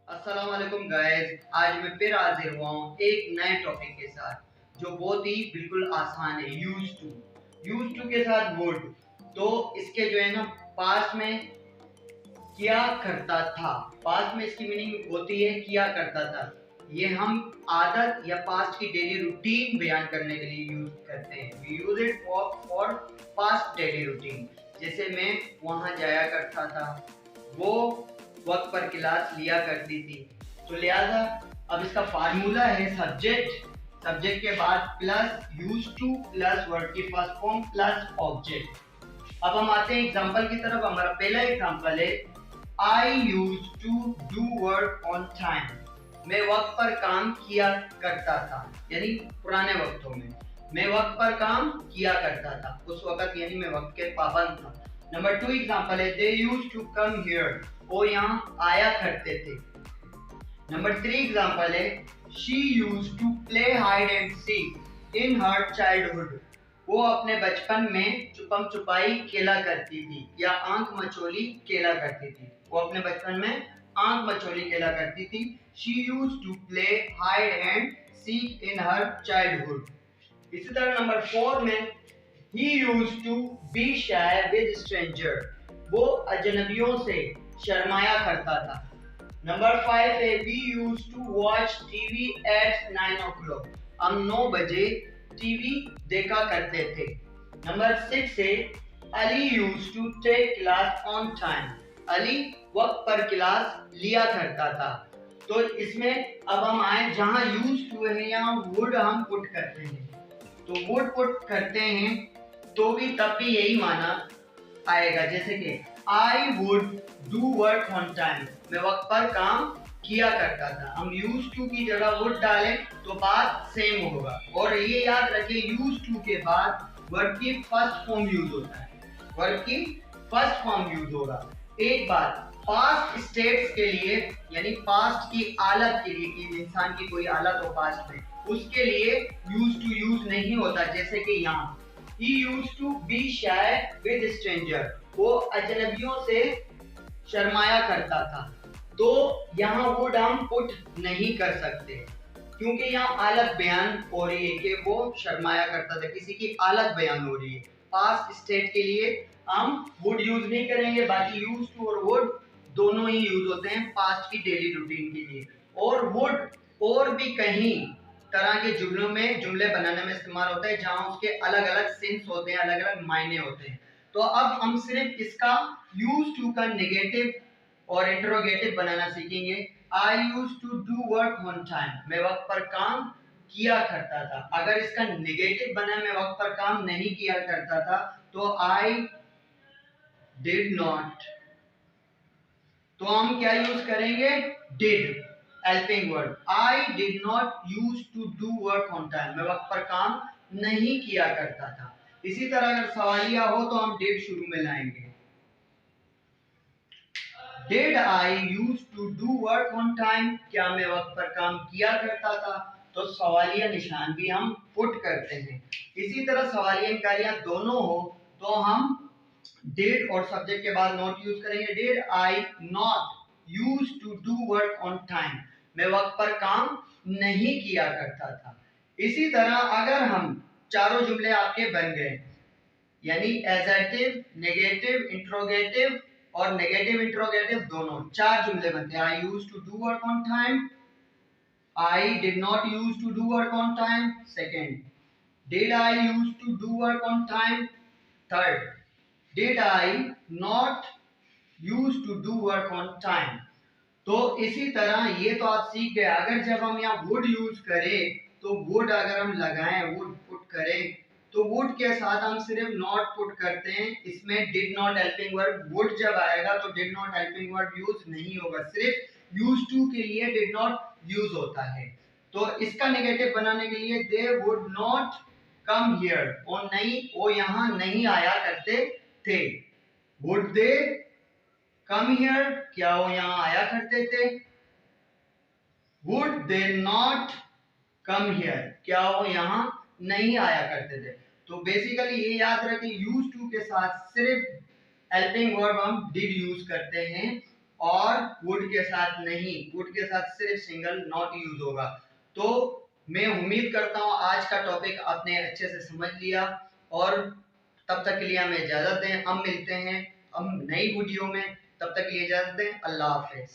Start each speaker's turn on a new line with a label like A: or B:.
A: अस्सलाम वालेकुम गाइस। आज मैं फिर हाजिर हुआ हूँ एक नए टॉपिक के साथ जो बहुत ही बिल्कुल आसान है। यूज टू के साथ वुड। तो इसके जो है ना पास्ट में किया करता था। पास्ट में इसकी मीनिंग होती है किया करता था। ये हम आदत या पास्ट की डेली रूटीन बयान करने के लिए यूज करते हैं। We use it for past daily routine. जैसे मैं वहां जाया करता था, वो वक्त पर क्लास लिया करती थी। तो लिहाजा अब इसका फार्मूला है सब्जेक्ट के बाद plus use two plus word की फर्स्ट फॉर्म प्लस ऑब्जेक्ट। अब हम आते हैं एग्जांपल की तरफ। हमारा पहला एग्जांपल है I use to do work on time. मैं वक्त पर काम किया करता था, यानी पुराने वक्तों में मैं वक्त पर काम किया करता था। उस वक्त यानी मैं वक्त के पाबंद था। नंबर 2 एग्जांपल है they use to come here. वो यहाँ आया करते थे। नंबर 3 एग्जांपल है she use to play hide and seek in her childhood. वो अपने बचपन में छुपम छुपाई खेला करती थी या आंख मचोली खेला करती थी। वो अपने बचपन में आंख मचोली खेला करती थी। She use to play hide and seek in her childhood. इसी तरह नंबर 4 में he use to be shy with stranger. वो अजनबियों से शर्माया करता था। नंबर 5 है we use to watch TV at 9 o'clock। हम 9 बजे टीवी देखा करते थे। नंबर 6 है Ali use to take class on time. Ali वक्त पर क्लास लिया करता था। तो इसमें अब हम आए जहां यूज टू है, यहाँ वुड हम पुट करते हैं। तो वुड पुट करते हैं तो भी तब भी यही माना आएगा। जैसे कि I would do work on time. मैं वक्त पर काम किया करता था। हम यूज टू की जगह वुड डालें तो बात सेम होगा। और ये याद रखिए यूज टू के बाद वर्ब की फर्स्ट फॉर्म यूज होता है। वर्ब की फर्स्ट फॉर्म यूज होगा। एक बात पास्ट स्टेट्स के लिए, यानी पास्ट की हालत के लिए कि इंसान की कोई हालत हो पास्ट में, उसके लिए यूज टू यूज नहीं होता। जैसे कि यहाँ he used to be shy with stranger। वो अजनबियों से शर्माया करता था। तो यहाँ वुड हम पुट नहीं कर सकते क्योंकि यहाँ हालत बयान हो रही है कि वो शर्माया करता था, किसी की हालत बयान हो रही है। पास्ट स्टेट के लिए हम वुड यूज नहीं करेंगे। बाकी यूज टू और वुड दोनों ही यूज होते हैं पास्ट की डेली रूटीन के लिए। और वुड और भी कहीं तरह के जुमलों में जुमले बनाने में इस्तेमाल होता है जहां उसके अलग अलग सेंस होते हैं, अलग अलग मायने होते हैं। तो अब हम सिर्फ इसका यूज टू का नेगेटिव और इंटरोगेटिव बनाना सीखेंगे। I use to do work on time. मैं वक्त पर काम किया करता था। अगर इसका नेगेटिव बना मैं वक्त पर काम नहीं किया करता था तो आई डिड नॉट। तो हम क्या यूज करेंगे? Did helping word. I did not use to do work on time. मैं वक्त पर काम नहीं किया करता था। इसी तरह अगर सवालिया हो तो हम डिड शुरू में लाएंगे। Did I use to do work on time. क्या मैं वक्त पर काम किया करता था? तो सवालिया निशान भी हम पुट करते हैं। इसी तरह सवालिया इंकारियां दोनों हो तो हम डिड और सब्जेक्ट के बाद नॉट यूज करेंगे। Did I not use to do work on time. मैं वक्त पर काम नहीं किया करता था। इसी तरह अगर हम चारों जुमले आपके बन गए, यानी एडजेक्टिव, नेगेटिव, इंट्रोगेटिव और नेगेटिव इंट्रोगेटिव दोनों, चार जुमले बनते हैं। I use to do work on time, I did not use to do work on time, second did I use to do work on time, third did I not use to do work on time. तो इसी तरह ये तो आप सीख गए। अगर जब हम यहाँ वुड यूज करें तो वुड अगर हम लगाएं, वुड पुट करें तो वुड के साथ हम सिर्फ नॉट पुट करते हैं। इसमें did not helping verb would जब आएगा तो did not helping verb use नहीं होगा। सिर्फ यूज टू के लिए डिड नॉट यूज होता है। तो इसका नेगेटिव बनाने के लिए they would not come here. वो नहीं, वो यहाँ नहीं आया करते थे। Would they come here. क्या वो यहाँ आया करते थे? Would they not come here. क्या वो यहाँ नहीं आया करते थे? तो बेसिकली ये याद रखें यूज टू के साथ सिर्फ हेल्पिंग वर्ब हम डिड यूज करते हैं और वुड के साथ नहीं, वुड के साथ सिर्फ सिंगल नॉट यूज होगा। तो मैं उम्मीद करता हूँ आज का टॉपिक आपने अच्छे से समझ लिया, और तब तक के लिए हमें इजाजत दें। हम मिलते हैं हम नई वीडियो में, तब तक के लिए इजाजत दें। अल्लाह हाफिज।